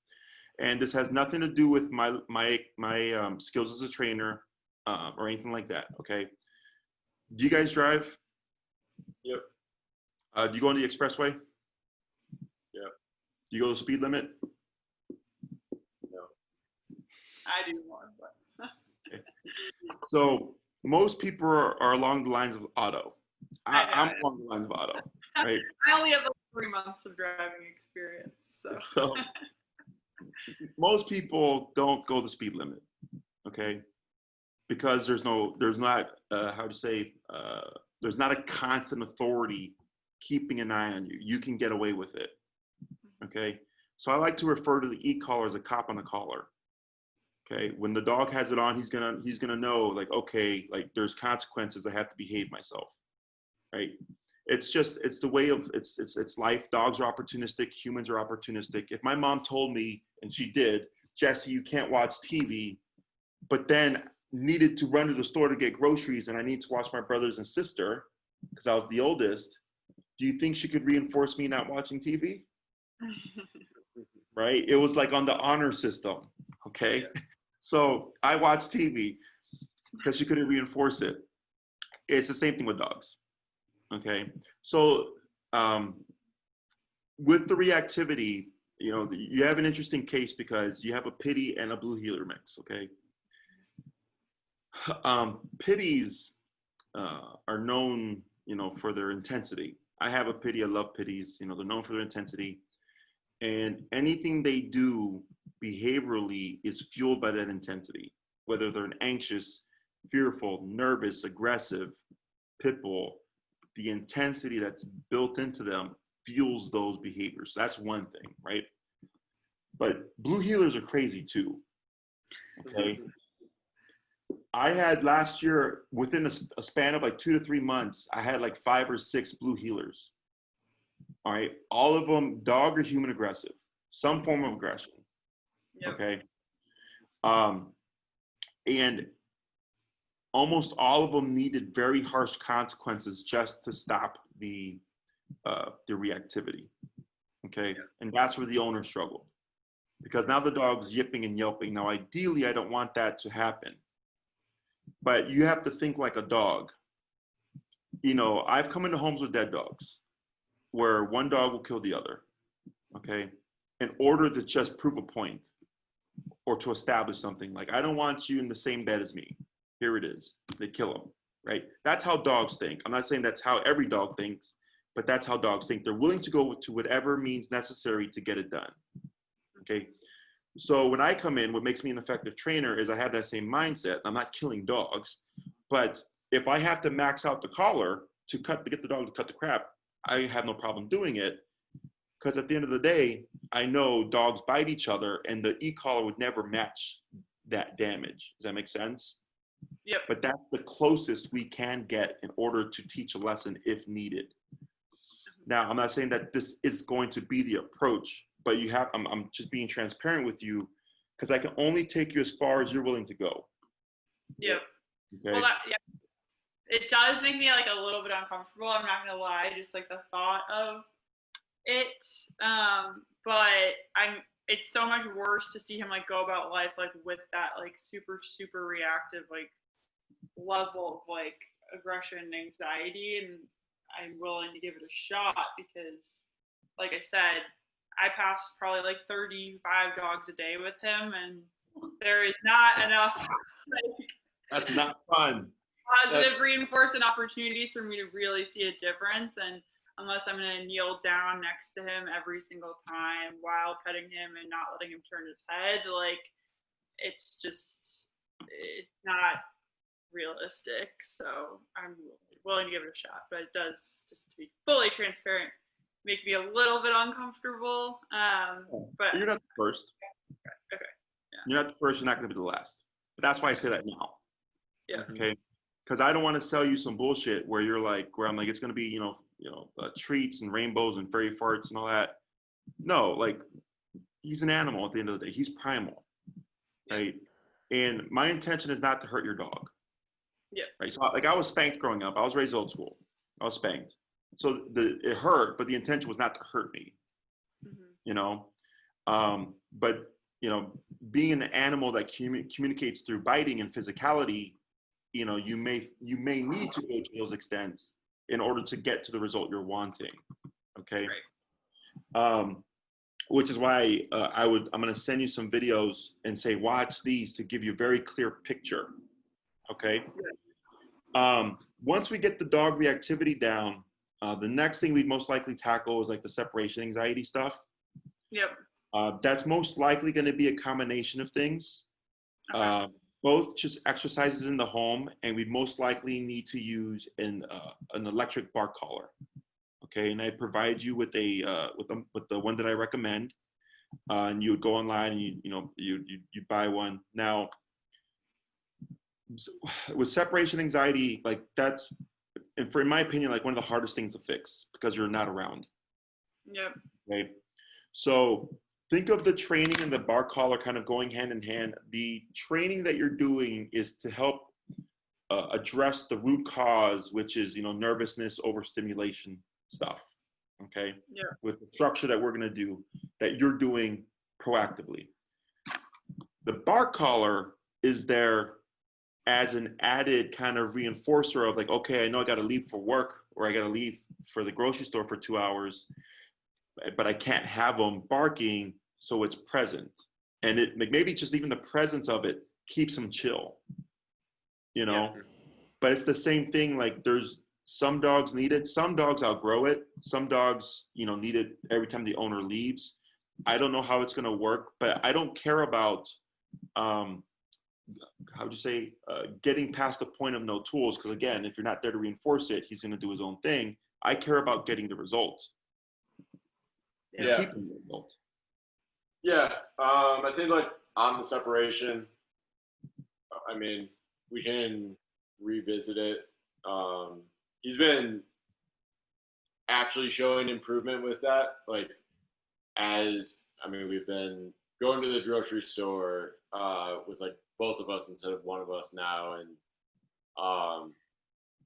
[SPEAKER 1] And this has nothing to do with my skills as a trainer or anything like that. Okay, do you guys drive?
[SPEAKER 3] Yep.
[SPEAKER 1] Do you go on the expressway?
[SPEAKER 3] Yep.
[SPEAKER 1] Do you go the speed limit?
[SPEAKER 3] No.
[SPEAKER 2] I do more, but.
[SPEAKER 1] Okay. So most people are along the lines of auto. I'm along the lines of auto, right?
[SPEAKER 2] I only have like 3 months of driving experience,
[SPEAKER 1] So most people don't go the speed limit, okay? Because there's not there's not a constant authority keeping an eye on you. You can get away with it, okay? So I like to refer to the e-collar as a cop on the collar. Okay, when the dog has it on, he's gonna know, like, okay, like there's consequences. I have to behave myself, right? It's the way of it's life. Dogs are opportunistic. Humans are opportunistic. If my mom told me, and she did, Jesse, you can't watch TV, but then needed to run to the store to get groceries, and I need to watch my brothers and sister because I was the oldest, do you think she could reinforce me not watching TV? Right? It was like on the honor system. Okay. So I watched TV because she couldn't reinforce it. It's the same thing with dogs. Okay. So with the reactivity, you know, you have an interesting case because you have a pity and a blue heeler mix. Okay. Pitties are known, you know, for their intensity. I have a pity. I love pitties. You know, they're known for their intensity, and anything they do behaviorally is fueled by that intensity, whether they're an anxious, fearful, nervous, aggressive pit bull. The intensity that's built into them fuels those behaviors. That's one thing, right? But blue heelers are crazy too. Okay. I had last year, within a span of like 2 to 3 months, I had like 5 or 6 blue heelers. All right. All of them dog or human aggressive, some form of aggression. Yep. Okay. And almost all of them needed very harsh consequences just to stop the reactivity. Okay. And that's where the owner struggled, because now the dog's yipping and yelping. Now, ideally, I don't want that to happen, but you have to think like a dog. You know, I've come into homes with dead dogs where one dog will kill the other, okay, in order to just prove a point or to establish something. Like, I don't want you in the same bed as me. Here it is. They kill them, right? That's how dogs think. I'm not saying that's how every dog thinks, but that's how dogs think. They're willing to go to whatever means necessary to get it done, okay? So when I come in, what makes me an effective trainer is I have that same mindset. I'm not killing dogs, but if I have to max out the collar to get the dog to cut the crap, I have no problem doing it, because at the end of the day, I know dogs bite each other, and the e-collar would never match that damage. Does that make sense?
[SPEAKER 2] Yep.
[SPEAKER 1] But that's the closest we can get in order to teach a lesson if needed. Now, I'm not saying that this is going to be the approach, but I'm just being transparent with you, because I can only take you as far as you're willing to go.
[SPEAKER 2] Yep.
[SPEAKER 1] Okay.
[SPEAKER 2] Well, it does make me like a little bit uncomfortable. I'm not gonna lie. Just like the thought of But it's so much worse to see him like go about life like with that like super reactive like level of like aggression and anxiety, and I'm willing to give it a shot because like I said, I pass probably like 35 dogs a day with him, and there is not enough like
[SPEAKER 1] That's not fun.
[SPEAKER 2] positive reinforcement opportunities for me to really see a difference. And unless I'm going to kneel down next to him every single time while petting him and not letting him turn his head, like it's not realistic. So I'm willing to give it a shot, but it does, just to be fully transparent, make me a little bit uncomfortable. But
[SPEAKER 1] you're not the first.
[SPEAKER 2] Okay. Yeah.
[SPEAKER 1] You're not the first. You're not going to be the last. But that's why I say that now.
[SPEAKER 2] Yeah.
[SPEAKER 1] Okay. Because I don't want to sell you some bullshit where you're like, where I'm like, it's going to be, treats and rainbows and fairy farts and all that. No, like, he's an animal at the end of the day. He's primal, right? And my intention is not to hurt your dog.
[SPEAKER 2] Yeah.
[SPEAKER 1] Right. So, like, I was spanked growing up. I was raised old school. I was spanked. So it hurt, but the intention was not to hurt me. Mm-hmm. But being an animal that communicates through biting and physicality, you may need to go to those extents in order to get to the result you're wanting. Okay. Right. Which is why I'm going to send you some videos and say, watch these to give you a very clear picture. Okay. Once we get the dog reactivity down, the next thing we'd most likely tackle is like the separation anxiety stuff.
[SPEAKER 2] Yep.
[SPEAKER 1] That's most likely going to be a combination of things. Okay. Both just exercises in the home, and we'd most likely need to use an electric bark collar. Okay, and I provide you with with the one that I recommend, and you would go online and you buy one. Now, with separation anxiety, like that's, and in my opinion, like one of the hardest things to fix because you're not around.
[SPEAKER 2] Yep.
[SPEAKER 1] Okay, so think of the training and the bark collar kind of going hand in hand. The training that you're doing is to help address the root cause, which is, nervousness, overstimulation stuff. Okay. Yeah. With the structure that we're going to do, that you're doing proactively. The bark collar is there as an added kind of reinforcer of like, okay, I know I got to leave for work or I got to leave for the grocery store for 2 hours, but I can't have them barking, so it's present. And it maybe just even the presence of it keeps them chill, Yeah. But it's the same thing. Like there's some dogs need it, some dogs outgrow it, some dogs, need it every time the owner leaves. I don't know how it's going to work, but I don't care about, how would you say, getting past the point of no tools. Because again, if you're not there to reinforce it, he's going to do his own thing. I care about getting the result.
[SPEAKER 3] Yeah.
[SPEAKER 1] Keeping the result.
[SPEAKER 3] Yeah. I think like on the separation, I mean, we can revisit it. He's been actually showing improvement with that. Like we've been going to the grocery store with like both of us instead of one of us now, and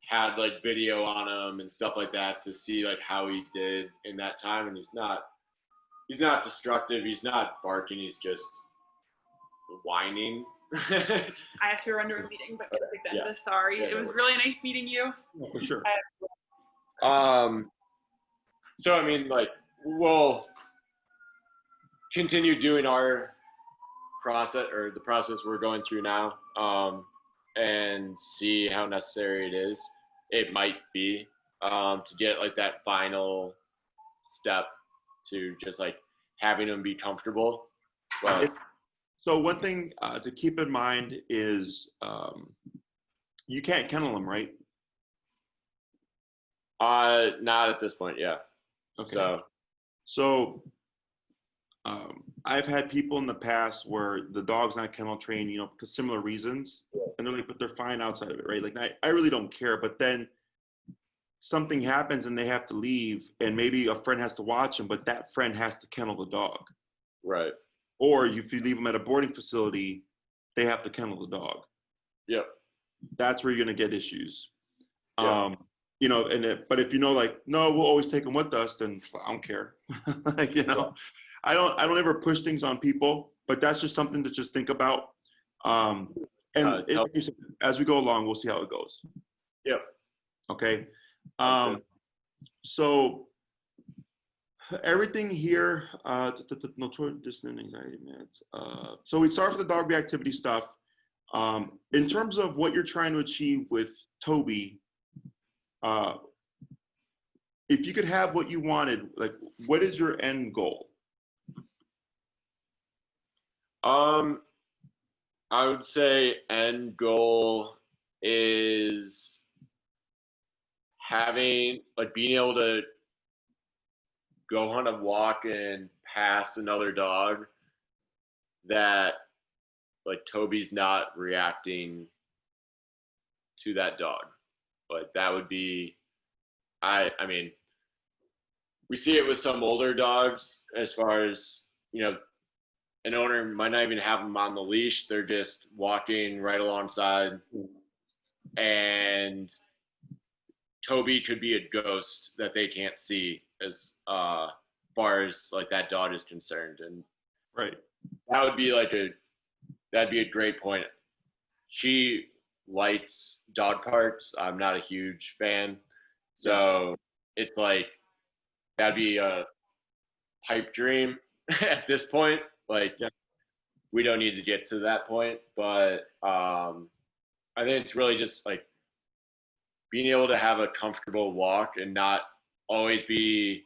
[SPEAKER 3] had like video on him and stuff like that to see like how he did in that time. And he's not destructive, he's not barking, he's just whining.
[SPEAKER 2] I have to run to a meeting, but sorry. Yeah, it was really nice meeting you.
[SPEAKER 1] Oh, for sure.
[SPEAKER 3] So I mean, like, we'll continue doing our process, or the process we're going through now, and see how necessary it is. It might be to get like that final step to just like having them be comfortable. But
[SPEAKER 1] so one thing to keep in mind is you can't kennel them, right?
[SPEAKER 3] Not at this point, yeah.
[SPEAKER 1] Okay. So I've had people in the past where the dog's not kennel trained, because similar reasons, and they're like, but they're fine outside of it, right? Like I really don't care, but then something happens and they have to leave, and maybe a friend has to watch them, but that friend has to kennel the dog.
[SPEAKER 3] Right.
[SPEAKER 1] Or if you leave them at a boarding facility, they have to kennel the dog.
[SPEAKER 3] Yep.
[SPEAKER 1] That's where you're going to get issues.
[SPEAKER 3] Yep.
[SPEAKER 1] you know, but if you know, like, no, we'll always take them with us, then I don't care. Like, you know, I don't ever push things on people, but that's just something to just think about. And as we go along, we'll see how it goes.
[SPEAKER 3] Yep.
[SPEAKER 1] Okay. So everything here, notorious distant anxiety meds. So we start with the dog reactivity stuff. In terms of what you're trying to achieve with Toby, if you could have what you wanted, like, what is your end goal?
[SPEAKER 3] I would say end goal is having, like, being able to go on a walk and pass another dog that, like, Toby's not reacting to that dog. Like, that would be, I mean, we see it with some older dogs as far as, you know, an owner might not even have them on the leash. They're just walking right alongside, and Toby could be a ghost that they can't see as far as, like, that dog is concerned. And
[SPEAKER 1] right,
[SPEAKER 3] that would be that'd be a great point. She likes dog parks. I'm not a huge fan, so it's like that'd be a pipe dream at this point. Like, we don't need to get to that point, but I think it's really just like being able to have a comfortable walk and not always be,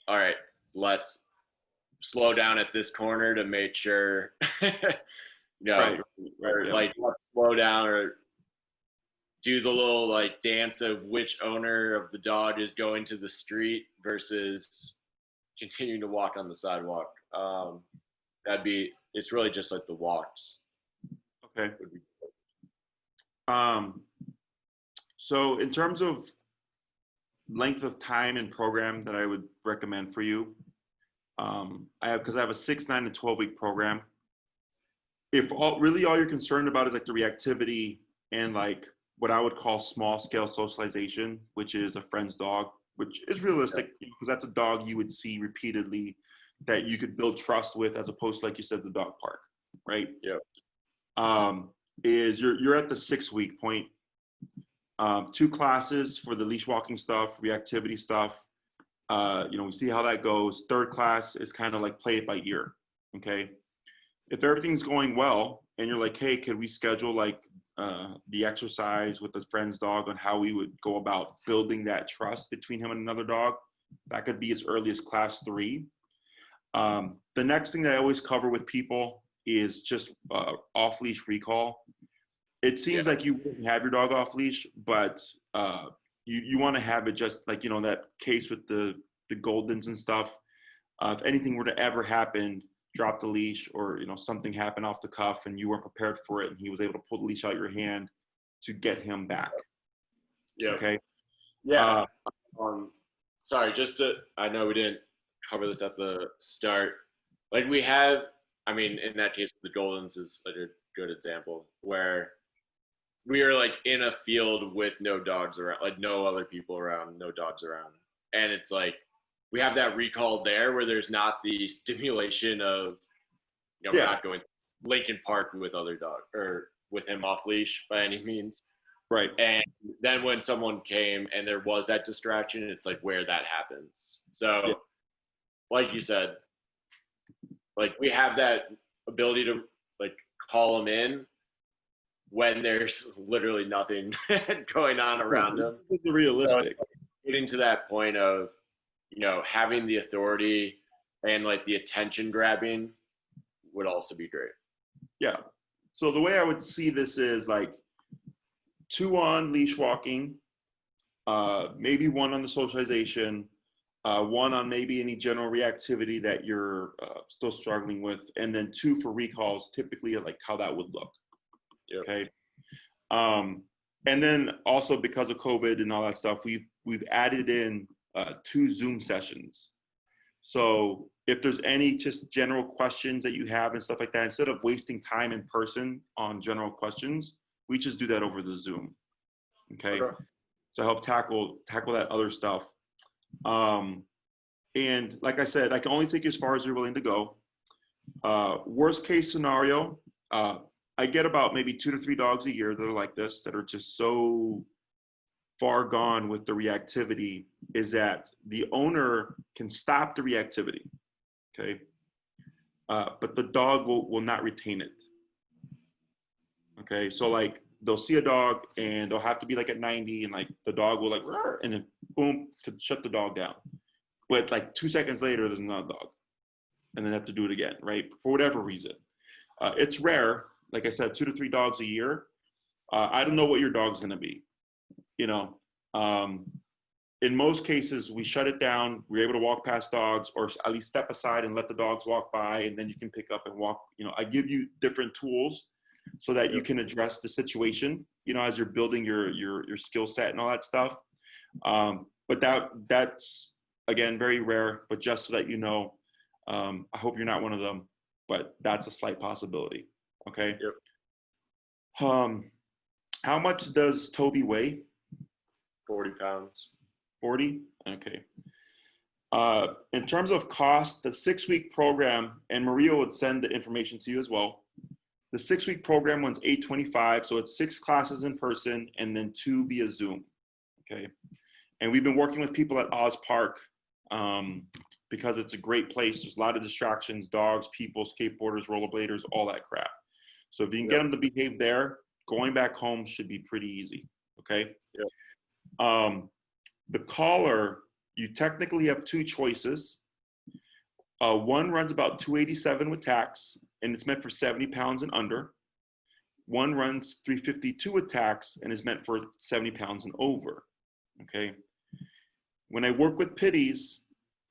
[SPEAKER 3] all right, let's slow down at this corner to make sure, you know, or like, let's slow down, or do the little, like, dance of which owner of the dog is going to the street versus continuing to walk on the sidewalk. It's really just like the walks.
[SPEAKER 1] Okay. So in terms of length of time and program that I would recommend for you, because I have a 6, 9, and 12-week program. If all you're concerned about is like the reactivity and like what I would call small scale socialization, which is a friend's dog, which is realistic because that's a dog you would see repeatedly that you could build trust with, as opposed to, like you said, the dog park, right?
[SPEAKER 3] Yeah.
[SPEAKER 1] Is you're at the 6-week point. 2 classes for the leash walking stuff, reactivity stuff. You know, we see how that goes. 3rd class is kind of like play it by ear. Okay. If everything's going well and you're like, hey, could we schedule like the exercise with a friend's dog on how we would go about building that trust between him and another dog? That could be as early as class 3. The next thing that I always cover with people is just off-leash recall. It seems like you wouldn't have your dog off leash, but you want to have it just like, you know, that case with the Goldens and stuff. If anything were to ever happen, drop the leash, or, you know, something happened off the cuff and you weren't prepared for it and he was able to pull the leash out of your hand to get him back.
[SPEAKER 3] Yeah.
[SPEAKER 1] Okay.
[SPEAKER 3] Yeah. Sorry, I know we didn't cover this at the start. Like, we have, I mean, in that case, the Goldens is like a good example where we are like in a field with no dogs around, like no other people around, no dogs around. And it's like, we have that recall there where there's not the stimulation of, you know, we're not going to Lincoln Park with other dogs or with him off leash by any means.
[SPEAKER 1] Right.
[SPEAKER 3] And then when someone came and there was that distraction, it's like where that happens. So like you said, like, we have that ability to like call him in when there's literally nothing going on around him.
[SPEAKER 1] It's realistic.
[SPEAKER 3] So getting to that point of, you know, having the authority and like the attention grabbing would also be great.
[SPEAKER 1] Yeah. So the way I would see this is like 2 on leash walking, maybe 1 on the socialization, 1 on maybe any general reactivity that you're still struggling with, and then 2 for recalls, typically like how that would look.
[SPEAKER 3] Yep.
[SPEAKER 1] Okay. And then also because of COVID and all that stuff, we've added in 2 Zoom sessions. So if there's any just general questions that you have and stuff like that, instead of wasting time in person on general questions, we just do that over the Zoom. Okay. to help tackle that other stuff. And like I said, I can only take you as far as you're willing to go. Worst case scenario, I get about maybe 2 to 3 dogs a year that are like this, that are just so far gone with the reactivity, is that the owner can stop the reactivity, okay? But the dog will not retain it, okay? So like they'll see a dog and they'll have to be like at 90 and like the dog will like, and then boom, to shut the dog down. But like 2 seconds later, there's another dog and then have to do it again, right? For whatever reason. It's rare, like I said, 2 to 3 dogs a year. I don't know what your dog's gonna be, you know. In most cases, we shut it down. We're able to walk past dogs or at least step aside and let the dogs walk by, and then you can pick up and walk. You know, I give you different tools so that you can address the situation, you know, as you're building your skill set and all that stuff. But that's, again, very rare, but just so that you know, I hope you're not one of them, but that's a slight possibility, okay?
[SPEAKER 3] Yep.
[SPEAKER 1] How much does Toby weigh?
[SPEAKER 3] 40 pounds.
[SPEAKER 1] 40? Okay. In terms of cost, the 6-week program, and Maria would send the information to you as well. The 6-week program one's $825, so it's 6 classes in person and then 2 via Zoom, okay? And we've been working with people at Oz Park because it's a great place. There's a lot of distractions, dogs, people, skateboarders, rollerbladers, all that crap. So if you can get them to behave there, going back home should be pretty easy, okay?
[SPEAKER 3] Yep.
[SPEAKER 1] The collar, you technically have 2 choices. One runs about $287 with tax, and it's meant for 70 pounds and under. One runs $352 with tax, and is meant for 70 pounds and over, okay? When I work with pitties,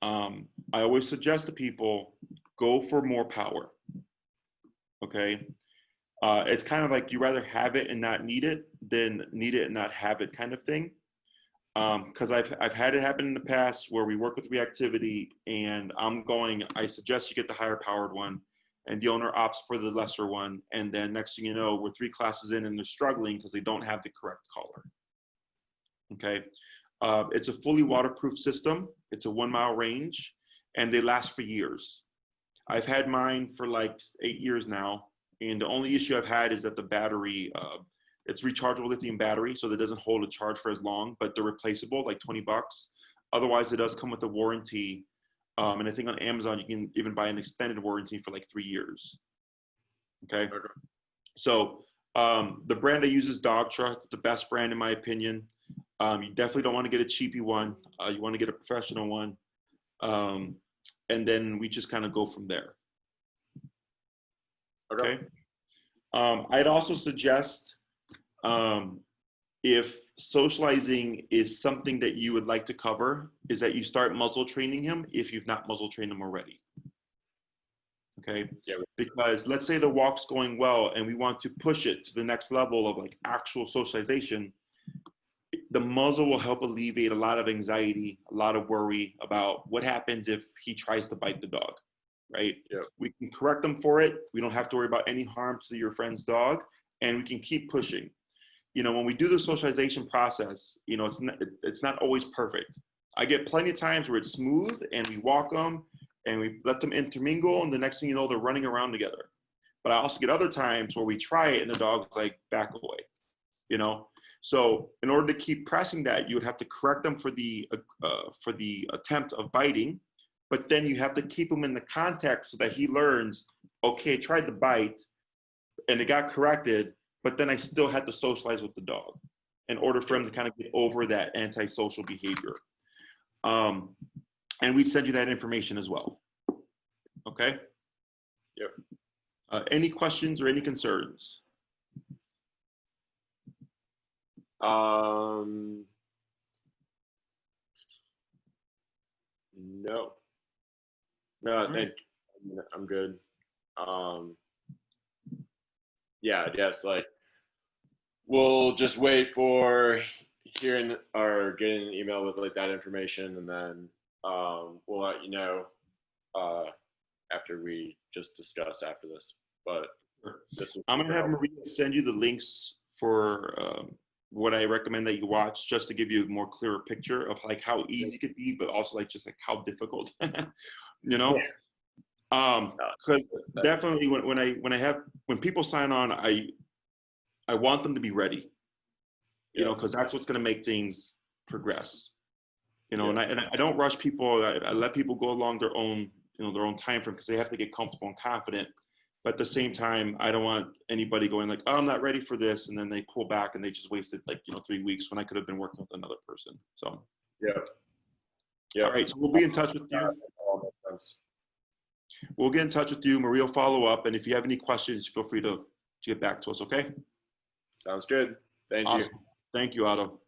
[SPEAKER 1] I always suggest to people, go for more power, okay? It's kind of like you rather have it and not need it than need it and not have it kind of thing. Because I've had it happen in the past where we work with reactivity and I suggest you get the higher powered one and the owner opts for the lesser one. And then next thing you know, we're 3 classes in and they're struggling because they don't have the correct collar. Okay. It's a fully waterproof system. It's a 1-mile range and they last for years. I've had mine for like 8 years now. And the only issue I've had is that the battery, it's rechargeable lithium battery, so that doesn't hold a charge for as long, but they're replaceable, like $20. Otherwise, it does come with a warranty. And I think on Amazon, you can even buy an extended warranty for like 3 years. Okay. So the brand I use is Dog Truck, the best brand in my opinion. You definitely don't want to get a cheapy one. You want to get a professional one. And then we just kind of go from there. Okay. I'd also suggest, if socializing is something that you would like to cover, is that you start muzzle training him if you've not muzzle trained him already. Okay.
[SPEAKER 3] Yeah.
[SPEAKER 1] Because let's say the walk's going well and we want to push it to the next level of like actual socialization. The muzzle will help alleviate a lot of anxiety, a lot of worry about what happens if he tries to bite the dog, right?
[SPEAKER 3] Yeah.
[SPEAKER 1] We can correct them for it. We don't have to worry about any harm to your friend's dog, and we can keep pushing. You know, when we do the socialization process, you know, it's not always perfect. I get plenty of times where it's smooth and we walk them and we let them intermingle, and the next thing you know, they're running around together. But I also get other times where we try it and the dog's like, back away, you know? So in order to keep pressing that, you would have to correct them for the attempt of biting, but then you have to keep him in the context so that he learns, okay, I tried to bite and it got corrected, but then I still had to socialize with the dog in order for him to kind of get over that antisocial behavior. And we'd send you that information as well. Okay?
[SPEAKER 3] Yep.
[SPEAKER 1] Any questions or any concerns?
[SPEAKER 3] No. No, I think I'm good. Yeah, I guess like we'll just wait for hearing or getting an email with like that information, and then we'll let you know after we just discuss after this. But this was
[SPEAKER 1] I'm gonna have Maria send you the links for what I recommend that you watch, just to give you a more clearer picture of like how easy it could be, but also like just like how difficult, you know? Cause definitely when people sign on, I want them to be ready, you know, cause that's what's going to make things progress, you know, and I don't rush people. I let people go along their own, you know, their own time frame, because they have to get comfortable and confident. But at the same time, I don't want anybody going like, oh, I'm not ready for this, and then they pull back and they just wasted like, you know, 3 weeks when I could have been working with another person. So all right, so we'll be in touch with you. We'll get in touch with you. Maria will follow up, and if you have any questions, feel free to get back to us. Okay.
[SPEAKER 3] Sounds good. Thank you.
[SPEAKER 1] Thank you, Otto.